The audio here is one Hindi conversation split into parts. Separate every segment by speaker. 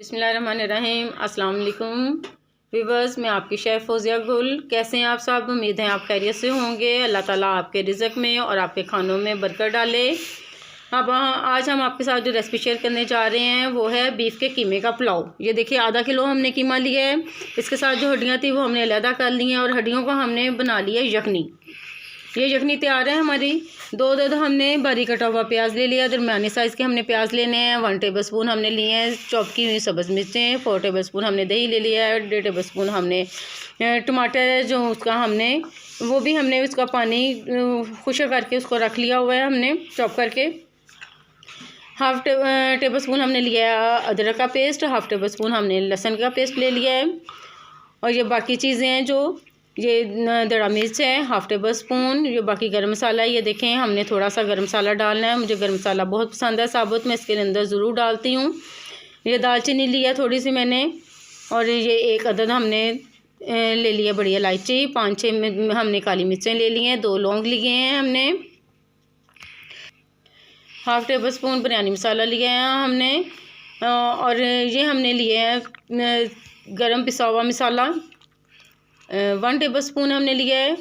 Speaker 1: बिस्मिल्लाहिर्रहमानिर्रहीम। अस्सलाम वालेकुम व्यूवर्स, मैं आपकी शेफ़ फौजिया गुल। कैसे हैं आप सब? उम्मीद है आप खैरियत से होंगे। अल्लाह ताला आपके रिज़्क़ में और आपके खानों में बरकत डाले। अब आज हम आपके साथ जो रेसिपी शेयर करने जा रहे हैं वो है बीफ के कीमे का पुलाव। ये देखिए, आधा किलो हमने कीमा लिया है। इसके साथ जो हड्डियाँ थी वो हमने अलहदा कर ली हैं और हड्डियों को हमने बना लिया यखनी। ये यखनी तैयार है हमारी। दो हमने बारीक कटा हुआ प्याज ले लिया। दरमियानी साइज़ के हमने प्याज लेने हैं। 1 टेबलस्पून हमने लिए हैं चॉप की हुई सब्ज़ मिर्चें। 4 टेबलस्पून हमने दही ले लिया है। 1.5 टेबलस्पून हमने टमाटर जो उसका हमने वो भी हमने उसका पानी खुश्क करके उसको रख लिया हुआ है हमने चॉप करके। हाफ़ टेबलस्पून हमने लिया है अदरक का पेस्ट। हाफ़ टेबलस्पून हमने लहसुन का पेस्ट ले लिया है। और ये बाकी चीज़ें हैं जो ये दड़ा मिर्च है 1/2 टेबलस्पून। ये बाकी गरम मसाला है। ये देखें, हमने थोड़ा सा गरम मसाला डालना है। मुझे गरम मसाला बहुत पसंद है साबुत, मैं इसके अंदर ज़रूर डालती हूँ। ये दालचीनी लिया थोड़ी सी मैंने। और ये 1 अदद हमने ले लिया बड़ी इलायची। 5-6 हमने काली मिर्चें ले ली हैं। 2 लौंग लिए हैं हमने। 1/2 टेबलस्पून बिरयानी मसाला लिया है हमने। और ये हमने लिए हैं गरम पिसा हुआ मसाला 1 टेबलस्पून हमने लिया है।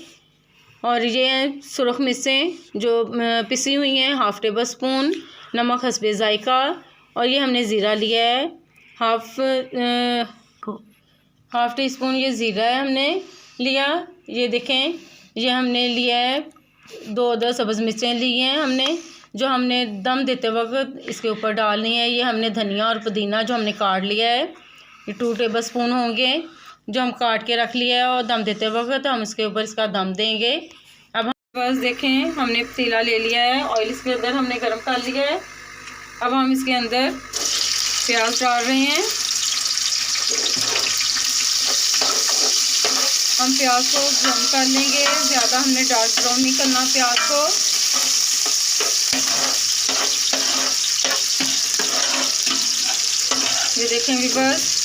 Speaker 1: और ये सुरख मिर्चें जो पिसी हुई हैं 1/2 टेबलस्पून। नमक हस्बे ज़ायका। और ये हमने ज़ीरा लिया है हाफ़ टी स्पून ये ज़ीरा है हमने लिया। ये देखें, ये हमने लिया है 2 अदद सब्ज़ मिर्चें ली हैं हमने, जो हमने दम देते वक्त इसके ऊपर डालनी है। ये हमने धनिया और पुदीना जो हमने काट लिया है, ये 2 टेबलस्पून होंगे जो हम काट के रख लिया है। और दम देते वक्त हम इसके ऊपर इसका दम देंगे। अब हम बस देखें, हमने पतीला ले लिया है। ऑयल इसके अंदर हमने गर्म कर लिया है। अब हम इसके अंदर प्याज डाल रहे हैं। हम प्याज को ब्राउन कर लेंगे। ज़्यादा हमने डार्क ब्राउन नहीं करना प्याज को। ये देखें व्यूअर्स,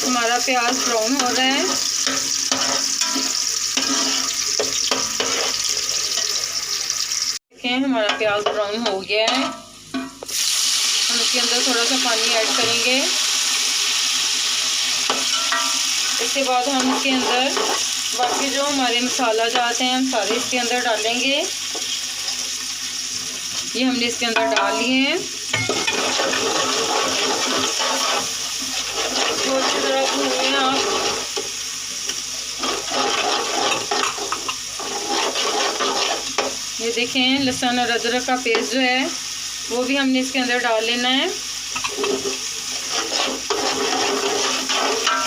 Speaker 1: हमारा प्याज ब्राउन हो रहा है। देखें, हमारा प्याज ब्राउन हो गया है। हम इसके अंदर थोड़ा सा पानी ऐड करेंगे। इसके बाद हम इसके अंदर बाकी जो हमारे मसाला जाते हैं हम सारे इसके अंदर डालेंगे। ये हमने इसके अंदर डाल लिए हैं। इसको अच्छी तरह भूनें आप। ये देखें, लहसुन और अदरक का पेस्ट जो है वो भी हमने इसके अंदर डाल लेना है।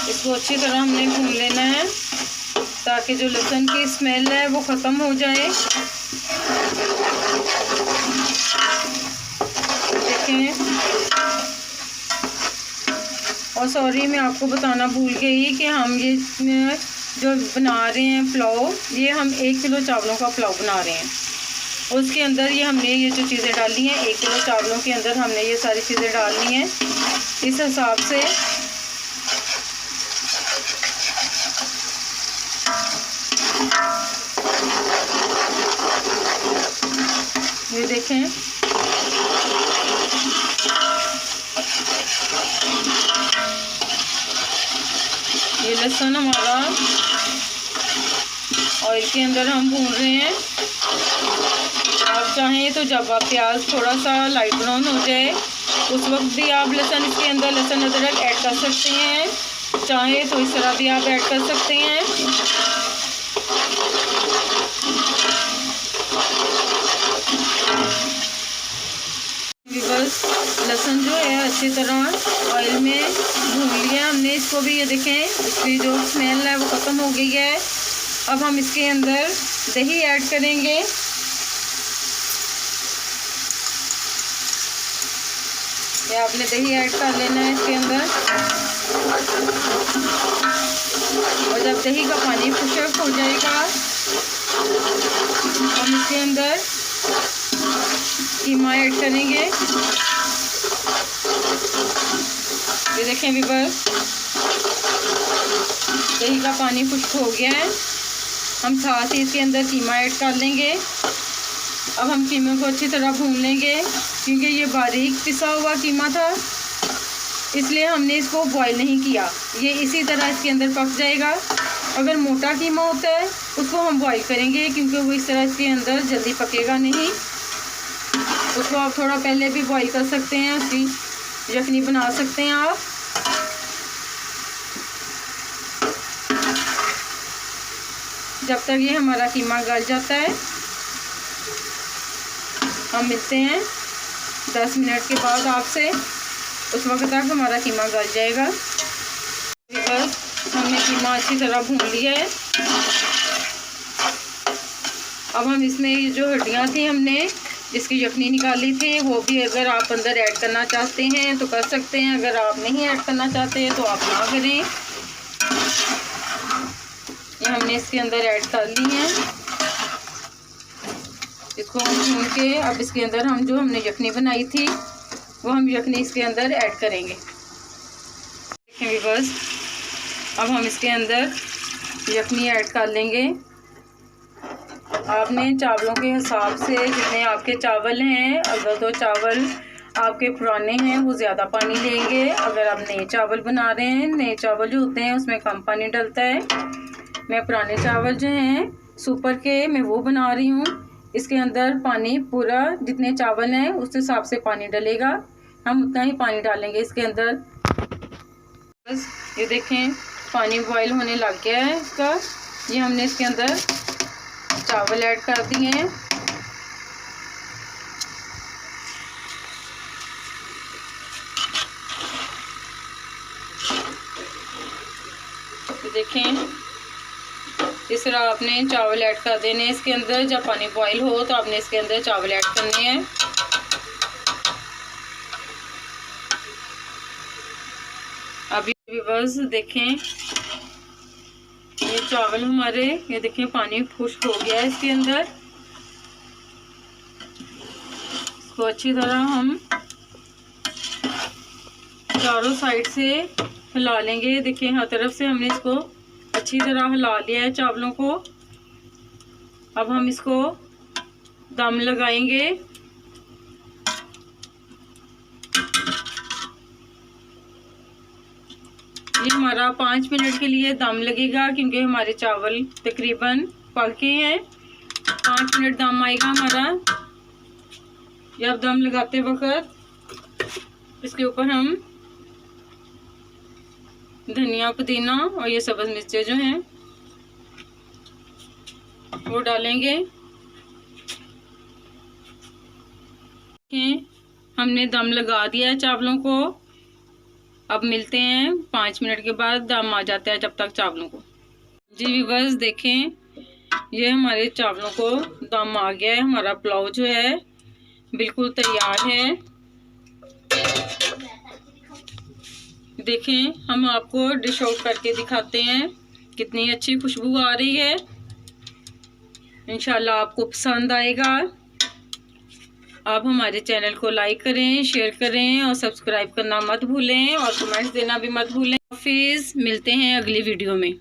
Speaker 1: इसको अच्छी तरह हमने भून लेना है ताकि जो लहसुन की स्मेल है वो ख़त्म हो जाए। देखें, और सॉरी, मैं आपको बताना भूल गई कि हम ये जो बना रहे हैं पुलाव, ये हम 1 किलो चावलों का पुलाव बना रहे हैं। उसके अंदर ये हमने ये जो चीज़ें डाली हैं, 1 किलो चावलों के अंदर हमने ये सारी चीज़ें डालनी हैं इस हिसाब से। ये देखें, ये लहसुन हमारा ऑयल के अंदर हम भून रहे हैं। आप चाहें तो जब आप प्याज थोड़ा सा लाइट ब्राउन हो जाए उस वक्त भी आप लहसुन इसके अंदर लहसुन अदरक ऐड कर सकते हैं। चाहें तो इस तरह भी आप ऐड कर सकते हैं। बस लहसुन जो है अच्छी तरह ऑयल में भून लिया हमने इसको भी। ये देखें, इसकी जो स्मेल है वो ख़त्म हो गई है। अब हम इसके अंदर दही ऐड करेंगे। ये आपने दही ऐड कर लेना है इसके अंदर। और जब दही का पानी खुश्क हो जाएगा हम इसके अंदर कीमा ऐड करेंगे। ये देखें व्यूअर्स, दही का पानी खुश्क हो गया है। हम साथ ही इसके अंदर कीमा ऐड कर लेंगे। अब हम कीमे को अच्छी तरह भून लेंगे, क्योंकि ये बारीक पिसा हुआ कीमा था, इसलिए हमने इसको बॉईल नहीं किया। ये इसी तरह इसके अंदर पक जाएगा। अगर मोटा कीमा होता है उसको हम बॉईल करेंगे, क्योंकि वो इस तरह इसके अंदर जल्दी पकेगा नहीं। उसको आप थोड़ा पहले भी बॉईल कर सकते हैं, उसकी यखनी बना सकते हैं आप। जब तक ये हमारा कीमा गल जाता है, हम मिलते हैं 10 मिनट के बाद आपसे। उस वक्त तक हमारा कीमा गल जाएगा। बस हमने कीमा अच्छी तरह भून लिया है। अब हम इसमें ये जो हड्डियाँ थी हमने जिसकी यखनी निकाली थी, वो भी अगर आप अंदर ऐड करना चाहते हैं तो कर सकते हैं। अगर आप नहीं ऐड करना चाहते हैं तो आप ना करें। ये हमने इसके अंदर ऐड कर ली हैं। इसको हम भून के अब इसके अंदर हम जो हमने यखनी बनाई थी वो हम यखनी इसके अंदर ऐड करेंगे। देखें व्यूअर्स, अब हम इसके अंदर यखनी ऐड कर लेंगे। आपने चावलों के हिसाब से, जितने आपके चावल हैं, अगर तो चावल आपके पुराने हैं वो ज़्यादा पानी लेंगे। अगर आप नए चावल बना रहे हैं, नए चावल जो होते हैं उसमें कम पानी डलता है। मैं पुराने चावल जो हैं सुपर के, मैं वो बना रही हूँ। इसके अंदर पानी पूरा जितने चावल हैं उस हिसाब से पानी डलेगा, हम उतना ही पानी डालेंगे इसके अंदर। बस ये देखें पानी बॉईल होने लग गया है इसका। ये हमने इसके अंदर चावल ऐड कर दिए हैं। देखें इस तरह आपने चावल ऐड कर देने इसके अंदर। जब पानी बॉईल हो तो आपने इसके अंदर चावल ऐड करने हैं। अभी व्यूअर्स देखें ये चावल हमारे, ये देखें पानी खुश्क हो गया है इसके अंदर। इसको अच्छी तरह हम चारों साइड से हिला लेंगे। देखें हर तरफ से हमने इसको अच्छी तरह हिला लिया है चावलों को। अब हम इसको दम लगाएंगे। ये हमारा 5 मिनट के लिए दम लगेगा, क्योंकि हमारे चावल तकरीबन पके हैं। 5 मिनट दम आएगा हमारा। जब दम लगाते वक्त इसके ऊपर हम धनिया, पुदीना और ये सब्ज़ मिर्चें जो हैं वो डालेंगे। हमने दम लगा दिया है चावलों को। अब मिलते हैं 5 मिनट के बाद, दम आ जाता है जब तक चावलों को। जी व्यूअर्स देखें ये हमारे चावलों को दम आ गया है। हमारा पुलाव जो है बिल्कुल तैयार है। देखें हम आपको डिश आउट करके दिखाते हैं, कितनी अच्छी खुशबू आ रही है। इंशाल्लाह आपको पसंद आएगा। आप हमारे चैनल को लाइक करें, शेयर करें और सब्सक्राइब करना मत भूलें, और कमेंट्स देना भी मत भूलें। हाफिज़, मिलते हैं अगली वीडियो में।